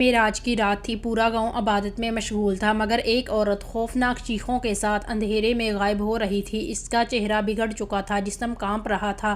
معراج کی رات تھی، پورا گاؤں عبادت میں مشغول تھا، مگر ایک عورت خوفناک چیخوں کے ساتھ اندھیرے میں غائب ہو رہی تھی۔ اس کا چہرہ بگڑ چکا تھا، جسم کانپ رہا تھا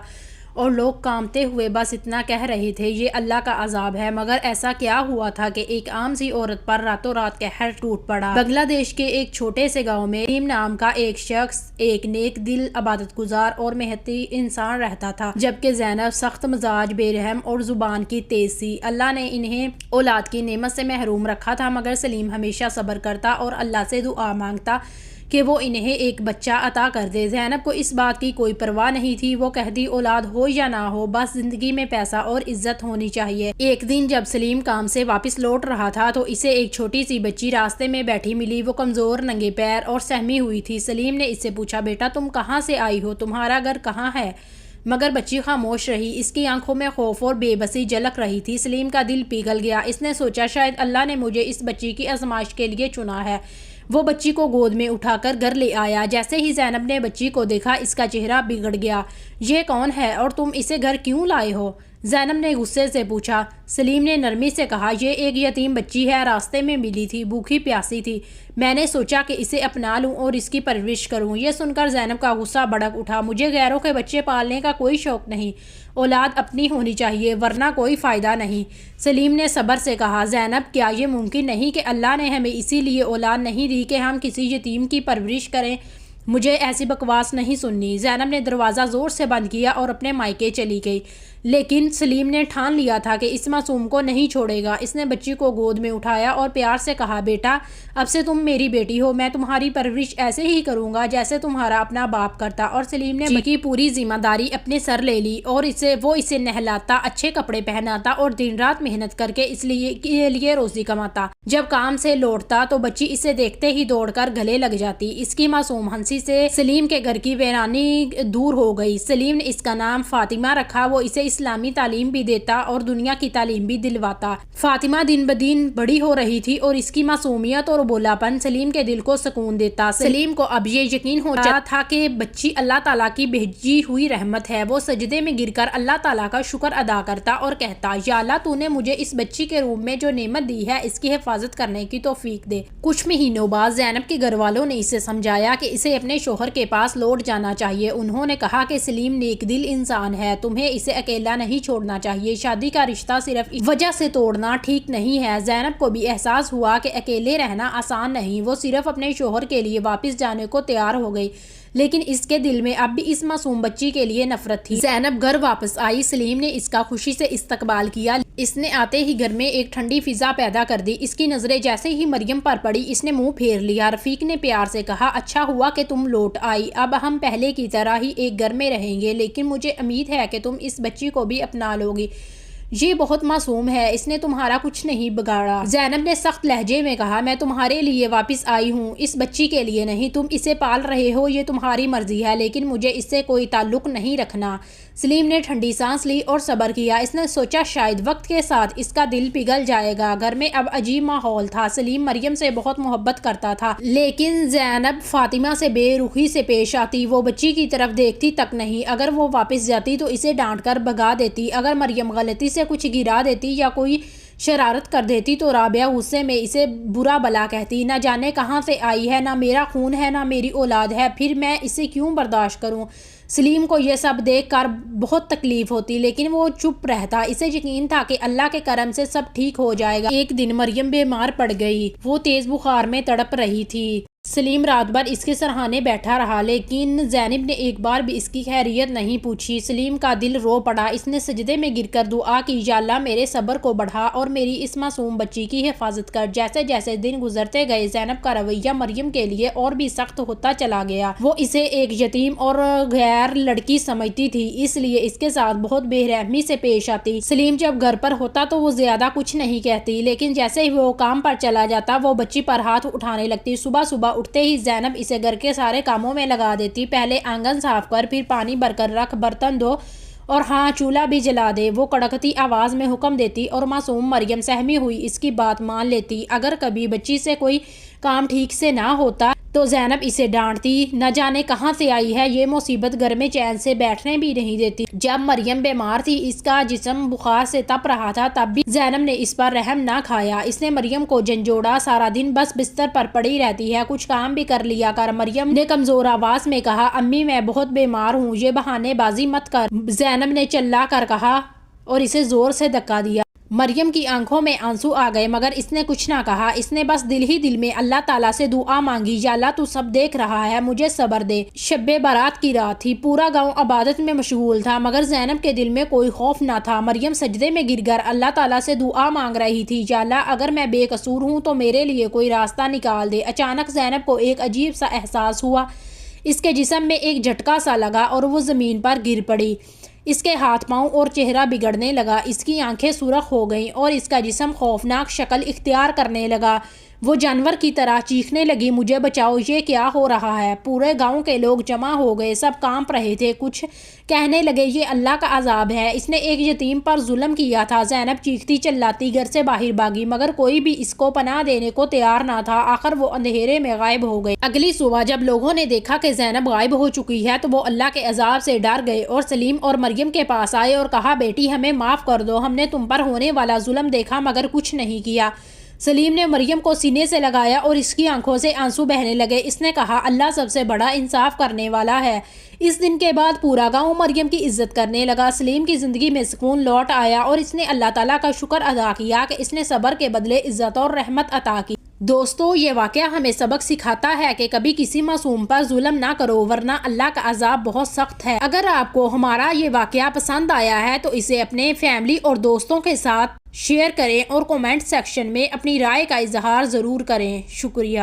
اور لوگ کانپتے ہوئے بس اتنا کہہ رہے تھے، یہ اللہ کا عذاب ہے۔ مگر ایسا کیا ہوا تھا کہ ایک عام سی عورت پر راتوں رات قہر ٹوٹ پڑا؟ بنگلہ دیش کے ایک چھوٹے سے گاؤں میں سلیم نام کا ایک شخص ایک نیک دل، عبادت گزار اور محنتی انسان رہتا تھا، جبکہ زینب سخت مزاج، بے رحم اور زبان کی تیز تھی۔ اللہ نے انہیں اولاد کی نعمت سے محروم رکھا تھا، مگر سلیم ہمیشہ صبر کرتا اور اللہ سے دعا مانگتا کہ وہ انہیں ایک بچہ عطا کر دے۔ زینب کو اس بات کی کوئی پرواہ نہیں تھی، وہ کہتی اولاد ہو یا نہ ہو، بس زندگی میں پیسہ اور عزت ہونی چاہیے۔ ایک دن جب سلیم کام سے واپس لوٹ رہا تھا تو اسے ایک چھوٹی سی بچی راستے میں بیٹھی ملی۔ وہ کمزور، ننگے پیر اور سہمی ہوئی تھی۔ سلیم نے اس سے پوچھا، بیٹا تم کہاں سے آئی ہو؟ تمہارا گھر کہاں ہے؟ مگر بچی خاموش رہی، اس کی آنکھوں میں خوف اور بے بسی جھلک رہی تھی۔ سلیم کا دل پگھل گیا، اس نے سوچا شاید اللہ نے مجھے اس بچی کی آزمائش کے لیے چنا ہے۔ وہ بچی کو گود میں اٹھا کر گھر لے آیا۔ جیسے ہی زینب نے بچی کو دیکھا، اس کا چہرہ بگڑ گیا۔ یہ کون ہے اور تم اسے گھر کیوں لائے ہو؟ زینب نے غصے سے پوچھا۔ سلیم نے نرمی سے کہا، یہ ایک یتیم بچی ہے، راستے میں ملی تھی، بھوکی پیاسی تھی، میں نے سوچا کہ اسے اپنا لوں اور اس کی پرورش کروں۔ یہ سن کر زینب کا غصہ بھڑک اٹھا، مجھے غیروں کے بچے پالنے کا کوئی شوق نہیں، اولاد اپنی ہونی چاہیے ورنہ کوئی فائدہ نہیں۔ سلیم نے صبر سے کہا، زینب کیا یہ ممکن نہیں کہ اللہ نے ہمیں اسی لیے اولاد نہیں دی کہ ہم کسی یتیم کی پرورش کریں؟ مجھے ایسی بکواس نہیں سننی۔ زینب نے دروازہ زور سے بند کیا اور اپنے مائکے چلی گئی، لیکن سلیم نے ٹھان لیا تھا کہ اس معصوم کو نہیں چھوڑے گا۔ اس نے بچی کو گود میں اٹھایا اور پیار سے کہا، بیٹا اب سے تم میری بیٹی ہو، میں تمہاری پرورش ایسے ہی کروں گا جیسے تمہارا اپنا باپ کرتا۔ اور سلیم نے بچی کی پوری ذمہ داری اپنے سر لے لی اور وہ اسے نہلاتا، اچھے کپڑے پہناتا اور دن رات محنت کر کے اس لیے روزی کماتا۔ جب کام سے لوٹتا تو بچی اسے دیکھتے ہی دوڑ کر گلے لگ جاتی۔ اس کی معصوم ہنسی سے سلیم کے گھر کی ویرانی دور ہو گئی۔ سلیم نے اس کا نام فاطمہ رکھا، وہ اسے اسلامی تعلیم بھی دیتا اور دنیا کی تعلیم بھی دلواتا۔ فاطمہ دن بدن بڑی ہو رہی تھی اور اس کی معصومیت اور بولا پن سلیم کے دل کو سکون دیتا۔ سلیم کو اب یہ یقین ہو چکا تھا کہ بچی اللہ تعالیٰ کی بھیجی ہوئی رحمت ہے۔ وہ سجدے میں گر کر اللہ تعالیٰ کا شکر ادا کرتا اور کہتا، یا اللہ تو نے مجھے اس بچی کے روپ میں جو نعمت دی ہے اس کی حفاظت کرنے کی توفیق دے۔ کچھ مہینوں بعد زینب کے گھر والوں نے اسے سمجھایا کہ اسے اپنے شوہر کے پاس لوٹ جانا چاہیے۔ انہوں نے کہا کہ سلیم نیک دل انسان ہے، تمہیں اسے اکیلا نہیں چھوڑنا چاہیے، شادی کا رشتہ صرف اس وجہ سے توڑنا ٹھیک نہیں ہے۔ زینب کو بھی احساس ہوا کہ اکیلے رہنا آسان نہیں۔ وہ صرف اپنے شوہر کے لیے واپس جانے کو تیار ہو گئی، لیکن اس کے دل میں اب بھی اس معصوم بچی کے لیے نفرت تھی۔ زینب گھر واپس آئی، سلیم نے اس کا خوشی سے استقبال کیا۔ اس نے آتے ہی گھر میں ایک ٹھنڈی فضا پیدا کر دی۔ اس کی نظریں جیسے ہی مریم پر پڑی، اس نے منہ پھیر لیا۔ رفیق نے پیار سے کہا، اچھا ہوا کہ تم لوٹ آئی، اب ہم پہلے کی طرح ہی ایک گھر میں رہیں گے، لیکن مجھے امید ہے کہ تم اس بچی کو بھی اپنا لو گی، یہ بہت معصوم ہے، اس نے تمہارا کچھ نہیں بگاڑا۔ زینب نے سخت لہجے میں کہا، میں تمہارے لیے واپس آئی ہوں، اس بچی کے لیے نہیں۔ تم اسے پال رہے ہو یہ تمہاری مرضی ہے، لیکن مجھے اس سے کوئی تعلق نہیں رکھنا۔ سلیم نے ٹھنڈی سانس لی اور صبر کیا۔ اس نے سوچا شاید وقت کے ساتھ اس کا دل پگھل جائے گا۔ گھر میں اب عجیب ماحول تھا۔ سلیم مریم سے بہت محبت کرتا تھا، لیکن زینب فاطمہ سے بے رخی سے پیش آتی، وہ بچی کی طرف دیکھتی تک نہیں۔ اگر وہ واپس جاتی تو اسے ڈانٹ کر بھگا دیتی، اگر مریم غلطی سے کچھ گرا دیتی یا کوئی شرارت کر دیتی تو رابعہ غصے میں اسے برا بلا کہتی، نہ جانے کہاں سے آئی ہے، نہ میرا خون ہے نہ میری اولاد ہے، پھر میں اسے کیوں برداشت کروں؟ سلیم کو یہ سب دیکھ کر بہت تکلیف ہوتی، لیکن وہ چپ رہتا۔ اسے یقین تھا کہ اللہ کے کرم سے سب ٹھیک ہو جائے گا۔ ایک دن مریم بیمار پڑ گئی، وہ تیز بخار میں تڑپ رہی تھی۔ سلیم رات بھر اس کے سرہانے بیٹھا رہا، لیکن زینب نے ایک بار بھی اس کی خیریت نہیں پوچھی۔ سلیم کا دل رو پڑا، اس نے سجدے میں گر کر دعا کی، یا اللہ میرے صبر کو بڑھا اور میری اس معصوم بچی کی حفاظت کر۔ جیسے جیسے دن گزرتے گئے زینب کا رویہ مریم کے لیے اور بھی سخت ہوتا چلا گیا۔ وہ اسے ایک یتیم اور غیر لڑکی سمجھتی تھی، اس لیے اس کے ساتھ بہت بے رحمی سے پیش آتی۔ سلیم جب گھر پر ہوتا تو وہ زیادہ کچھ نہیں کہتی، لیکن جیسے ہی وہ کام پر چلا جاتا وہ بچی پر ہاتھ اٹھانے لگتی۔ صبح صبح اٹھتے ہی زینب اسے گھر کے سارے کاموں میں لگا دیتی، پہلے آنگن صاف کر، پھر پانی بھر کر رکھ، برتن دھو اور ہاں چولہا بھی جلا دے۔ وہ کڑکتی آواز میں حکم دیتی اور معصوم مریم سہمی ہوئی اس کی بات مان لیتی۔ اگر کبھی بچی سے کوئی کام ٹھیک سے نہ ہوتا تو زینب اسے ڈانٹتی، نہ جانے کہاں سے آئی ہے یہ مصیبت، گھر میں چین سے بیٹھنے بھی نہیں دیتی۔ جب مریم بیمار تھی، اس کا جسم بخار سے تپ رہا تھا، تب بھی زینب نے اس پر رحم نہ کھایا۔ اس نے مریم کو جھنجھوڑا، سارا دن بس بستر پر پڑی رہتی ہے، کچھ کام بھی کر لیا کر۔ مریم نے کمزور آواز میں کہا، امی میں بہت بیمار ہوں، یہ بہانے بازی مت کر۔ زینب نے چلا کر کہا اور اسے زور سے دھکا دیا۔ مریم کی آنکھوں میں آنسو آ گئے، مگر اس نے کچھ نہ کہا۔ اس نے بس دل ہی دل میں اللہ تعالیٰ سے دعا مانگی، یا اللہ تو سب دیکھ رہا ہے، مجھے صبر دے۔ شب برات کی رات تھی، پورا گاؤں عبادت میں مشغول تھا، مگر زینب کے دل میں کوئی خوف نہ تھا۔ مریم سجدے میں گر کر اللہ تعالیٰ سے دعا مانگ رہی تھی، یا اللہ اگر میں بے قصور ہوں تو میرے لیے کوئی راستہ نکال دے۔ اچانک زینب کو ایک عجیب سا احساس ہوا، اس کے جسم میں ایک جھٹکا سا لگا اور وہ زمین پر گر پڑی۔ اس کے ہاتھ پاؤں اور چہرہ بگڑنے لگا، اس کی آنکھیں سرخ ہو گئیں اور اس کا جسم خوفناک شکل اختیار کرنے لگا۔ وہ جانور کی طرح چیخنے لگی، مجھے بچاؤ، یہ کیا ہو رہا ہے؟ پورے گاؤں کے لوگ جمع ہو گئے، سب کانپ رہے تھے، کچھ کہنے لگے یہ اللہ کا عذاب ہے، اس نے ایک یتیم پر ظلم کیا تھا۔ زینب چیختی چلاتی گھر سے باہر بھاگی، مگر کوئی بھی اس کو پناہ دینے کو تیار نہ تھا۔ آخر وہ اندھیرے میں غائب ہو گئی۔ اگلی صبح جب لوگوں نے دیکھا کہ زینب غائب ہو چکی ہے تو وہ اللہ کے عذاب سے ڈر گئے اور سلیم اور مریم کے پاس آئے اور کہا، بیٹی ہمیں معاف کر دو، ہم نے تم پر ہونے والا ظلم دیکھا مگر کچھ نہیں کیا۔ سلیم نے مریم کو سینے سے لگایا اور اس کی آنکھوں سے آنسو بہنے لگے۔ اس نے کہا، اللہ سب سے بڑا انصاف کرنے والا ہے۔ اس دن کے بعد پورا گاؤں مریم کی عزت کرنے لگا۔ سلیم کی زندگی میں سکون لوٹ آیا اور اس نے اللہ تعالیٰ کا شکر ادا کیا کہ اس نے صبر کے بدلے عزت اور رحمت عطا کی۔ دوستو، یہ واقعہ ہمیں سبق سکھاتا ہے کہ کبھی کسی معصوم پر ظلم نہ کرو، ورنہ اللہ کا عذاب بہت سخت ہے۔ اگر آپ کو ہمارا یہ واقعہ پسند آیا ہے تو اسے اپنے فیملی اور دوستوں کے ساتھ شیئر کریں اور کومنٹ سیکشن میں اپنی رائے کا اظہار ضرور کریں۔ شکریہ۔